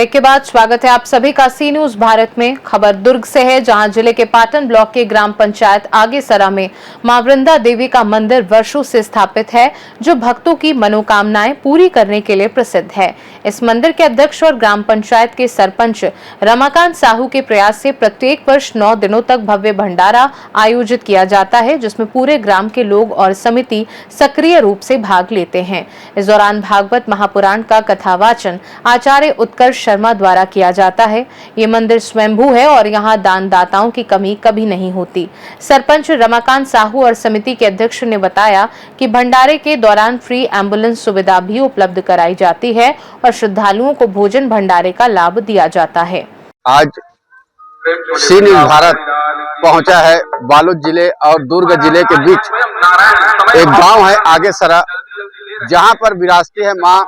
Break के बाद स्वागत है आप सभी का सी न्यूज भारत में। खबर दुर्ग से है, जहां जिले के पाटन ब्लॉक के ग्राम पंचायत आगेसरा में मां वृंदा देवी का मंदिर वर्षों से स्थापित है, जो भक्तों की मनोकामनाएं पूरी करने के लिए प्रसिद्ध है। इस मंदिर के अध्यक्ष और ग्राम पंचायत के सरपंच रमाकांत साहू के प्रयास से प्रत्येक वर्ष 9 दिनों तक भव्य भंडारा आयोजित किया जाता है, जिसमें पूरे ग्राम के लोग और समिति सक्रिय रूप से भाग लेते हैं। इस दौरान भागवत महापुराण का कथावाचन आचार्य उत्कर्ष शर्मा द्वारा किया जाता है। ये मंदिर स्वयंभू है और यहाँ दान दाताओं की कमी कभी नहीं होती। सरपंच रमाकांत साहू और समिति के अध्यक्ष ने बताया कि भंडारे के दौरान फ्री एम्बुलेंस सुविधा भी उपलब्ध कराई जाती है और श्रद्धालुओं को भोजन भंडारे का लाभ दिया जाता है। आज सी न्यूज भारत पहुंचा है बालोद जिले और दुर्ग जिले के बीच एक गांव है आगेसरा, जहां पर विराजती है मां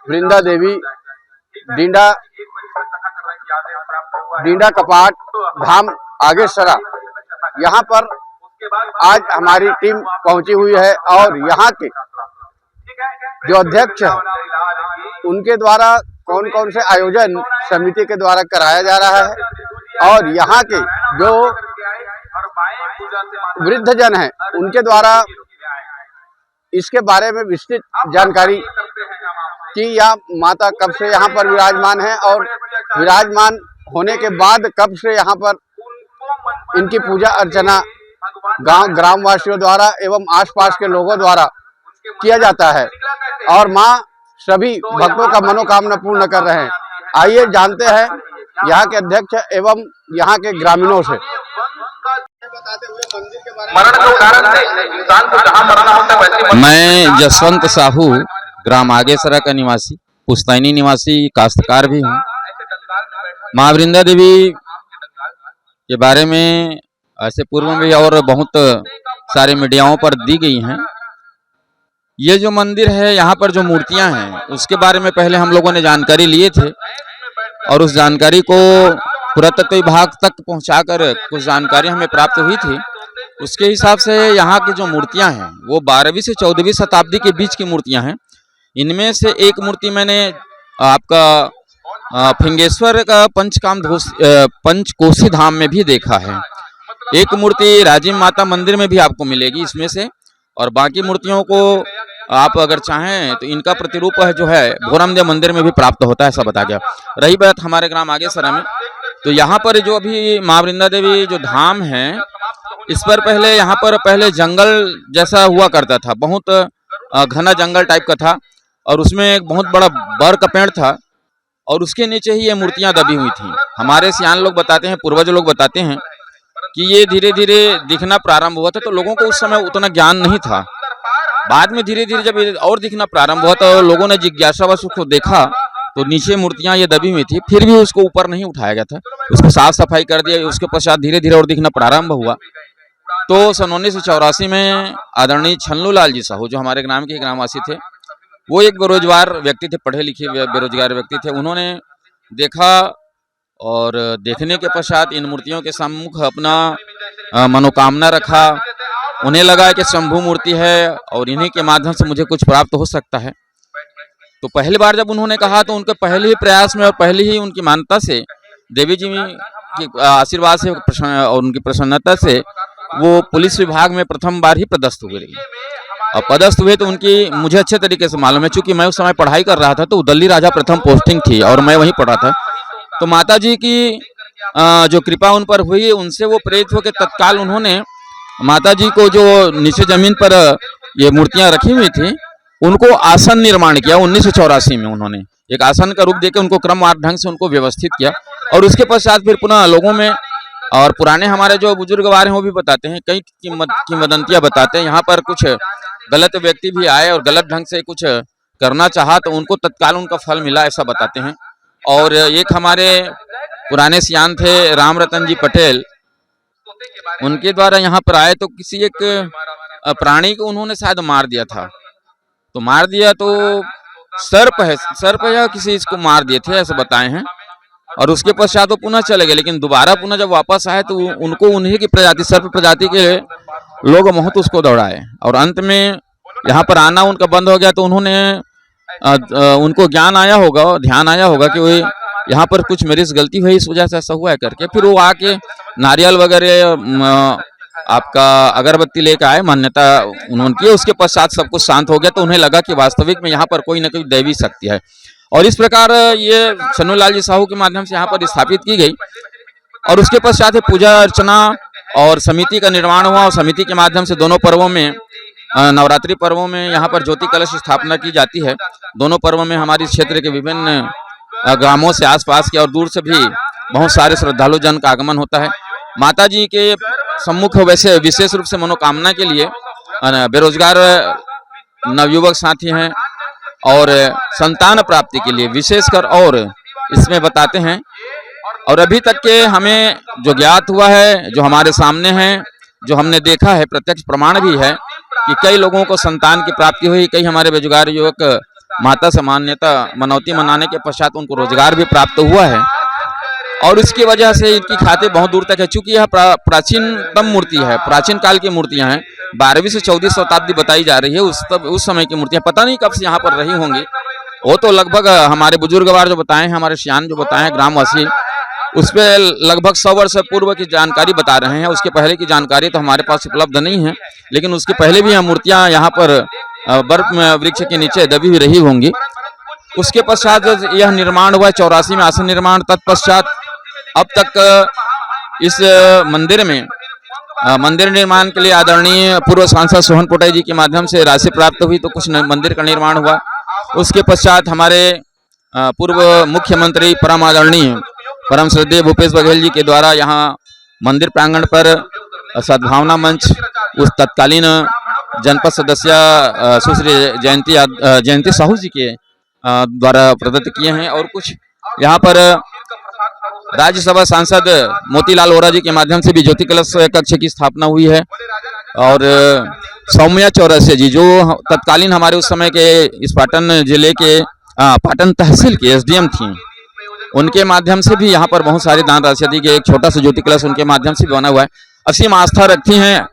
वृंदा देवी डींडा कपाट धाम आगेसरा। यहाँ पर आज हमारी टीम पहुंची हुई है और यहाँ के जो अध्यक्ष हैं उनके द्वारा कौन कौन से आयोजन समिति के द्वारा कराया जा रहा है और यहाँ के जो वृद्ध जन हैं उनके द्वारा इसके बारे में विस्तृत जानकारी कि यह माता कब से यहाँ पर विराजमान है और विराजमान होने के बाद कब से यहाँ पर इनकी पूजा अर्चना ग्रामवासियों द्वारा एवं आसपास के लोगों द्वारा किया जाता है और माँ सभी भक्तों का मनोकामना पूर्ण कर रहे हैं। आइए जानते हैं यहाँ के अध्यक्ष एवं यहाँ के ग्रामीणों से। मैं जसवंत साहू ग्राम आगेसरा का निवासी, पुस्तैनी निवासी, काश्तकार भी हूँ। मां वृंदा देवी के बारे में ऐसे पूर्व में और बहुत सारे मीडियाओं पर दी गई हैं। ये जो मंदिर है, यहाँ पर जो मूर्तियाँ हैं, उसके बारे में पहले हम लोगों ने जानकारी लिए थे और उस जानकारी को पुरातत्व विभाग तक पहुँचाकर कुछ जानकारी हमें प्राप्त हुई थी। उसके हिसाब से यहाँ की जो मूर्तियाँ हैं वो 12वीं से 14वीं शताब्दी के बीच की मूर्तियाँ हैं। इनमें से एक मूर्ति मैंने आपका फिंगेश्वर का पंचकोशी धाम में भी देखा है। एक मूर्ति राजीव माता मंदिर में भी आपको मिलेगी इसमें से, और बाकी मूर्तियों को आप अगर चाहें तो इनका प्रतिरूप है जो है भोरमदेव मंदिर में भी प्राप्त होता है, ऐसा बता गया। रही बात हमारे ग्राम आगेसरा में, तो यहाँ पर जो अभी मां वृंदा देवी जो धाम है, इस पर पहले यहाँ पर पहले जंगल जैसा हुआ करता था, बहुत घना जंगल टाइप का था और उसमें एक बहुत बड़ा बर का पेड़ था और उसके नीचे ही ये मूर्तियां दबी हुई थी। हमारे सियान लोग बताते हैं, पूर्वज लोग बताते हैं कि ये धीरे धीरे दिखना प्रारंभ हुआ था, तो लोगों को उस समय उतना ज्ञान नहीं था। बाद में धीरे धीरे जब और दिखना प्रारंभ हुआ तो लोगों ने जिज्ञासावश उसको देखा तो नीचे मूर्तियां ये दबी हुई थी, फिर भी उसको ऊपर नहीं उठाया गया था, उसको साफ सफाई कर दिया। उसके पश्चात धीरे धीरे और दिखना प्रारंभ हुआ। तो सन 1984 में आदरणीय छन्नूलाल जी साहू, जो हमारे ग्राम के ग्रामवासी थे, वो एक बेरोजगार व्यक्ति थे, पढ़े लिखे बेरोजगार व्यक्ति थे। उन्होंने देखा और देखने के पश्चात इन मूर्तियों के सम्मुख अपना मनोकामना रखा। उन्हें लगा कि शंभू मूर्ति है और इन्हीं के माध्यम से मुझे कुछ प्राप्त हो सकता है। तो पहली बार जब उन्होंने कहा तो उनके पहले ही प्रयास में और पहले ही उनकी मान्यता से, देवी जी की आशीर्वाद से और उनकी प्रसन्नता से वो पुलिस विभाग में प्रथम बार ही पदस्थ हुए। और पदस्थ हुए तो उनकी मुझे अच्छे तरीके से मालूम है, चूंकि मैं उस समय पढ़ाई कर रहा था तो दल्ली राजा प्रथम पोस्टिंग थी और मैं वहीं पढ़ा था। तो माता जी की जो कृपा उन पर हुई, उनसे वो प्रेरित होकर तत्काल उन्होंने माता जी को जो नीचे जमीन पर ये मूर्तियां रखी हुई थी उनको आसन निर्माण किया। 1984 में उन्होंने एक आसन का रूप देकर उनको क्रमवार ढंग से उनको व्यवस्थित किया और उसके पश्चात फिर पुनः लोगों में, और पुराने हमारे जो बुजुर्गवार हैं वो भी बताते हैं, कई किंवदंतियां बताते हैं। यहाँ पर कुछ गलत व्यक्ति भी आए और गलत ढंग से कुछ करना चाहा तो उनको तत्काल उनका फल मिला, ऐसा बताते हैं। और एक हमारे पुराने सियान थे राम रतन जी पटेल, उनके द्वारा यहाँ पर आए तो किसी एक प्राणी को उन्होंने शायद मार दिया था। तो मार दिया तो सर्प या किसी इसको मार दिए थे, ऐसे बताए हैं। और उसके पश्चात वो पुनः चले गए, लेकिन दोबारा पुनः जब वापस आए तो उनको उन्हीं की प्रजाति, सर्प प्रजाति के लोग बहुत उसको दौड़ाए और अंत में यहाँ पर आना उनका बंद हो गया। तो उन्होंने उनको ज्ञान आया होगा, ध्यान आया होगा कि यहाँ पर कुछ मेरे से गलती हुई, इस वजह से ऐसा हुआ है करके फिर वो आके नारियल वगैरह आपका अगरबत्ती लेकर आए, मान्यता उन्होंने की, उसके पश्चात सब कुछ शांत हो गया। तो उन्हें लगा कि वास्तविक में यहाँ पर कोई न कोई दैवी शक्ति है, और इस प्रकार ये छन्नूलाल जी साहू के माध्यम से यहाँ पर स्थापित की गई। और उसके पश्चात पूजा अर्चना और समिति का निर्माण हुआ, और समिति के माध्यम से दोनों पर्वों में, नवरात्रि पर्वों में यहाँ पर ज्योति कलश स्थापना की जाती है। दोनों पर्वों में हमारे क्षेत्र के विभिन्न ग्रामों से, आसपास के और दूर से भी बहुत सारे श्रद्धालु जन का आगमन होता है। माता जी के सम्मुख वैसे विशेष रूप से मनोकामना के लिए बेरोजगार नवयुवक साथी हैं, और संतान प्राप्ति के लिए विशेषकर और इसमें बताते हैं। और अभी तक के हमें जो ज्ञात हुआ है, जो हमारे सामने है, जो हमने देखा है, प्रत्यक्ष प्रमाण भी है कि कई लोगों को संतान की प्राप्ति हुई। कई हमारे बेरोजगार युवक माता से मान्यता मनौती मनाने के पश्चात उनको रोजगार भी प्राप्त हुआ है, और इसकी वजह से इनकी खाते बहुत दूर तक है। चूंकि यह प्राचीनतम मूर्ति है, प्राचीन काल की मूर्तियां हैं, 12वीं से 14वीं शताब्दी बताई जा रही है। उस समय की मूर्तियां पता नहीं कब से यहाँ पर रही होंगी। वो तो लगभग हमारे बुजुर्गवार जो बताए हैं, हमारे सियान जो बताए हैं, ग्रामवासी, उस पर लगभग 100 वर्ष पूर्व की जानकारी बता रहे हैं। उसके पहले की जानकारी तो हमारे पास उपलब्ध नहीं है, लेकिन उसके पहले भी मूर्तियां यहाँ पर बर्फ वृक्ष के नीचे दबी हुई रही होंगी। उसके पश्चात यह निर्माण हुआ 84 में, आसन निर्माण। तत्पश्चात अब तक इस मंदिर में मंदिर निर्माण के लिए आदरणीय पूर्व सांसद सोहन पोटाई जी के माध्यम से राशि प्राप्त हुई, तो कुछ मंदिर का निर्माण हुआ। उसके पश्चात हमारे पूर्व मुख्यमंत्री परम आदरणीय परम श्रद्धेय भूपेश बघेल जी के द्वारा यहाँ मंदिर प्रांगण पर सद्भावना मंच उस तत्कालीन जनपद सदस्य सुश्री जयंती साहू जी के द्वारा प्रदत्त किए हैं, और कुछ यहाँ पर राज्यसभा सांसद मोतीलाल वोरा जी के माध्यम से भी ज्योति कलश कक्ष की स्थापना हुई है। और सौम्या चौरसिया जी, जो तत्कालीन हमारे उस समय के इस पाटन जिले के पाटन तहसील के एसडीएम थी, उनके माध्यम से भी यहाँ पर बहुत सारे दान राशि दी गई। एक छोटा सा ज्योति कलश उनके माध्यम से भी बना हुआ है। असीम आस्था रखती हैं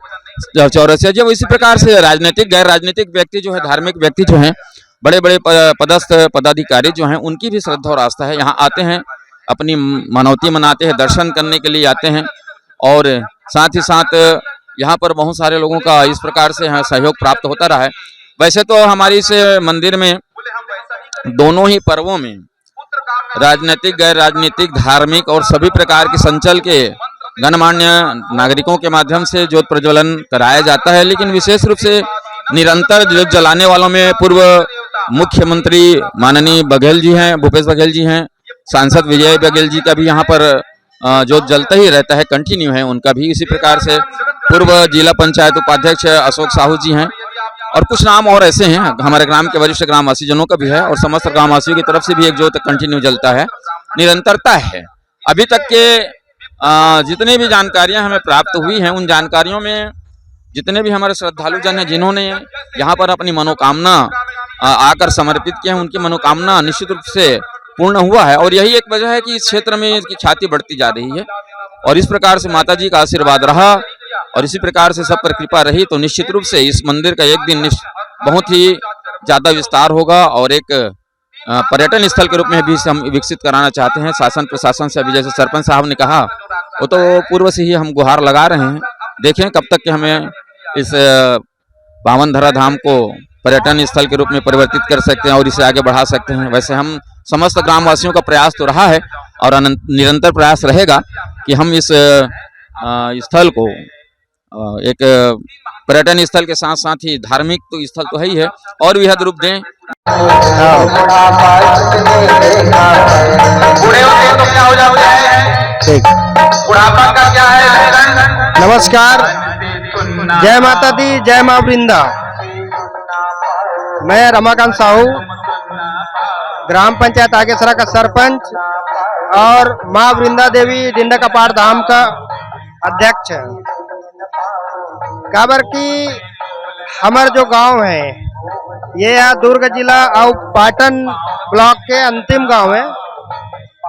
चौरसिया जी। इसी प्रकार से राजनीतिक, गैर राजनीतिक व्यक्ति जो है, धार्मिक व्यक्ति जो हैं, बड़े बड़े पदस्थ पदाधिकारी जो हैं, उनकी भी श्रद्धा और आस्था है। यहाँ आते हैं, अपनी मनौती मनाते हैं, दर्शन करने के लिए आते हैं, और साथ ही साथ यहाँ पर बहुत सारे लोगों का इस प्रकार से सहयोग प्राप्त होता रहा है। वैसे तो हमारी इस मंदिर में दोनों ही पर्वों में राजनीतिक, गैर राजनीतिक, धार्मिक और सभी प्रकार के संचल के गणमान्य नागरिकों के माध्यम से ज्योत प्रज्वलन कराया जाता है। लेकिन विशेष रूप से निरंतर ज्योत जलाने वालों में पूर्व मुख्यमंत्री माननीय बघेल जी हैं, भूपेश बघेल जी हैं, सांसद विजय बघेल जी का भी यहाँ पर ज्योत जलता ही रहता है, कंटिन्यू है उनका भी। इसी प्रकार से पूर्व जिला पंचायत उपाध्यक्ष अशोक साहू जी हैं, और कुछ नाम और ऐसे हैं हमारे ग्राम के वरिष्ठ ग्रामवासी जनों का भी है, और समस्त ग्रामवासियों की तरफ से भी एक ज्योत कंटिन्यू जलता है, निरंतरता है। अभी तक के जितनी भी जानकारियां हमें प्राप्त हुई हैं, उन जानकारियों में जितने भी हमारे श्रद्धालु जन हैं, जिन्होंने यहाँ पर अपनी मनोकामना आकर समर्पित किया है, उनकी मनोकामना निश्चित रूप से पूर्ण हुआ है। और यही एक वजह है कि इस क्षेत्र में इसकी ख्याति बढ़ती जा रही है, और इस प्रकार से माता जी का आशीर्वाद रहा, और इसी प्रकार से सब पर कृपा रही, तो निश्चित रूप से इस मंदिर का एक दिन बहुत ही ज्यादा विस्तार होगा, और एक पर्यटन स्थल के रूप में भी हम विकसित कराना चाहते हैं। शासन प्रशासन से अभी जैसे सरपंच साहब ने कहा, वो तो पूर्व से ही हम गुहार लगा रहे हैं। देखें कब तक के हमें इस पावन धरा धाम को पर्यटन स्थल के रूप में परिवर्तित कर सकते हैं और इसे आगे बढ़ा सकते हैं। वैसे हम समस्त ग्रामवासियों का प्रयास तो रहा है, और निरंतर प्रयास रहेगा कि हम इस स्थल को एक पर्यटन स्थल के साथ साथ ही धार्मिक तो स्थल तो है ही है, और वृहद रूप दें। बुढ़ापा का क्या है? नमस्कार, जय माता दी, जय माँ वृंदा। मैं रमाकांत साहू, ग्राम पंचायत आगेसरा का सरपंच और माँ वृंदा देवी डिंडा कपाट धाम का अध्यक्ष है। काबर की हमार जो गांव है, ये यहाँ दुर्ग जिला और पाटन ब्लॉक के अंतिम गांव है।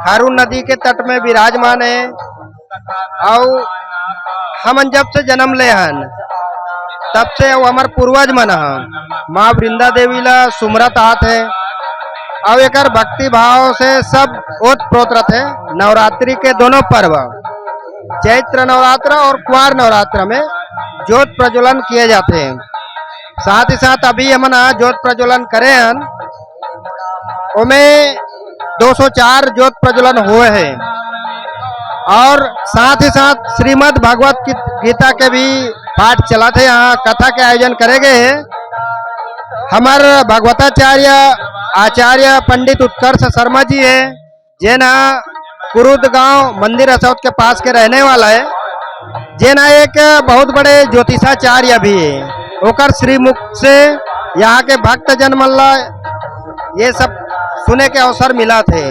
हारून नदी के तट में विराजमान है, और हम जब से जन्म ले हन तब से वो हमार पूर्वज मन है। माँ वृंदा देवी ला सुमरत आत है, और एकर भक्ति भाव से सब ओतप्रोत रहते हैं। नवरात्रि के दोनों पर्व, चैत्र नवरात्र और कुंवार नवरात्र में ज्योत प्रज्वलन किए जाते हैं। साथ ही साथ अभी हमन ज्योत प्रज्वलन करे हैं, उनमें 204 ज्योत प्रज्वलन हुए हैं। और साथ ही साथ श्रीमद् भागवत गीता के भी पाठ चला थे। यहाँ कथा के आयोजन करे गए हैं। हमारे भागवताचार्य आचार्य पंडित उत्कर्ष शर्मा जी है, जेना कुरुद गांव मंदिर असौत के पास के रहने वाला है, जेना एक बहुत बड़े ज्योतिषाचार्य भी है। ओकर श्रीमुख से यहाँ के भक्त जन मल्ला ये सब सुने के अवसर मिला थे।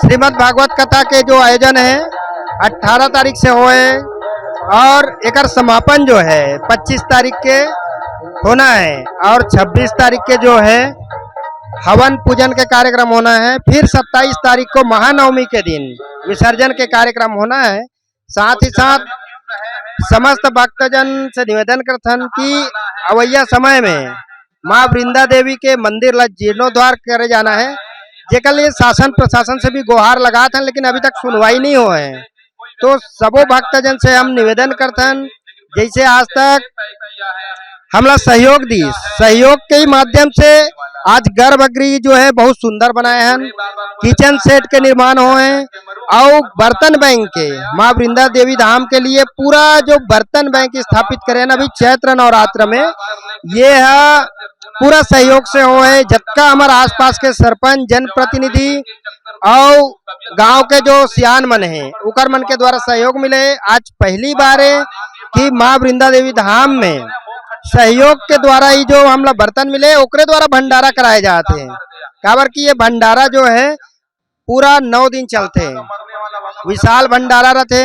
श्रीमद् भागवत कथा के जो आयोजन है 18 तारीख से हुए और एकर समापन जो है 25 तारीख के होना है और 26 तारीख के जो है हवन पूजन के कार्यक्रम होना है। फिर 27 तारीख को महानवमी के दिन विसर्जन के कार्यक्रम होना है। साथ ही साथ समस्त भक्तजन से निवेदन करथन कि अवैया समय में माँ वृंदा देवी के मंदिर ला जीर्णोद्धार करे जाना है, जेकर लिए शासन प्रशासन से भी गुहार लगात हैं, लेकिन अभी तक सुनवाई नहीं हुए हैं। तो सबो भक्तजन से हम निवेदन करथन, जैसे आज तक हमला सहयोग दी, सहयोग के माध्यम से आज गर्भगृह जो है बहुत सुंदर बनाए हैं, किचन सेट के निर्माण हुए हैं और बर्तन बैंक के माँ वृंदा देवी धाम के लिए पूरा जो बर्तन बैंक स्थापित करे हैं अभी चैत्र नवरात्र में, ये है पूरा सहयोग से हुए। जतका हमारे आसपास के सरपंच जनप्रतिनिधि और गांव के जो सियान मन है उकर मन के द्वारा सहयोग मिले। आज पहली बार है कि माँ वृंदा देवी धाम में सहयोग के द्वारा ही जो हमला बर्तन मिले ओकरे द्वारा भंडारा कराए जाते हैं। काबर कि ये भंडारा जो है पूरा 9 दिन चलते हैं, विशाल भंडारा रहते।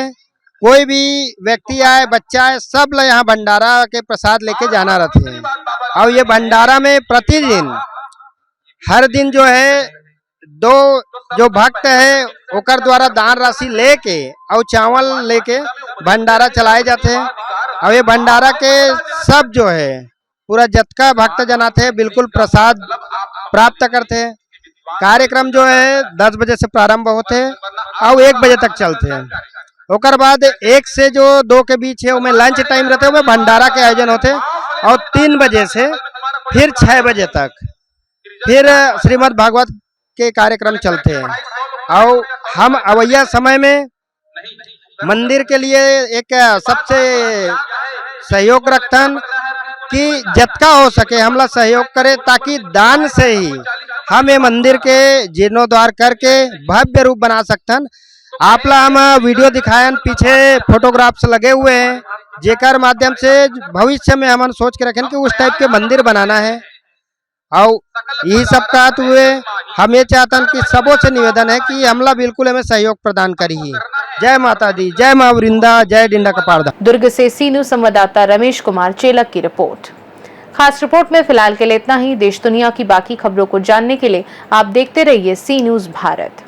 कोई भी व्यक्ति आए, बच्चा आए, सब लोग यहाँ भंडारा के प्रसाद लेके जाना रहते हैं। और ये भंडारा में प्रतिदिन हर दिन जो है 2 जो भक्त है ओकर द्वारा दान राशि लेके और चावल लेके भंडारा चलाए जाते हैं। और ये भंडारा के सब जो है पूरा जतका भक्त जन आते हैं बिल्कुल प्रसाद प्राप्त करते हैं। कार्यक्रम जो है 10 बजे से प्रारंभ होते हैं और 1 बजे तक चलते हैं। ओकर बाद 1 से जो 2 के बीच है उनमें लंच टाइम रहते हैं, उनमें भंडारा के आयोजन होते हैं। और 3 बजे से फिर 6 बजे तक फिर श्रीमद् भागवत के कार्यक्रम चलते हैं। और हम अवैया समय में मंदिर के लिए एक सबसे सहयोग रखतन कि जतका हो सके हमला सहयोग करे, ताकि दान से ही हम ये मंदिर के जीर्णोद्धार करके भव्य रूप बना सकतन। आपला हम वीडियो दिखायन, पीछे फोटोग्राफ्स लगे हुए हैं, जेकर माध्यम से भविष्य में हम सोच के रखें कि उस टाइप के मंदिर बनाना है। और यही सब कहते हुए हम ये चाहतन कि सबों से निवेदन है कि हमला बिल्कुल हमें सहयोग प्रदान करिए। जय माता दी, जय माँ वृंदा, जय डिंडा कपारदा। दुर्ग से सी न्यूज संवाददाता रमेश कुमार चेलक की रिपोर्ट। खास रिपोर्ट में फिलहाल के लिए इतना ही। देश दुनिया की बाकी खबरों को जानने के लिए आप देखते रहिए सी न्यूज भारत।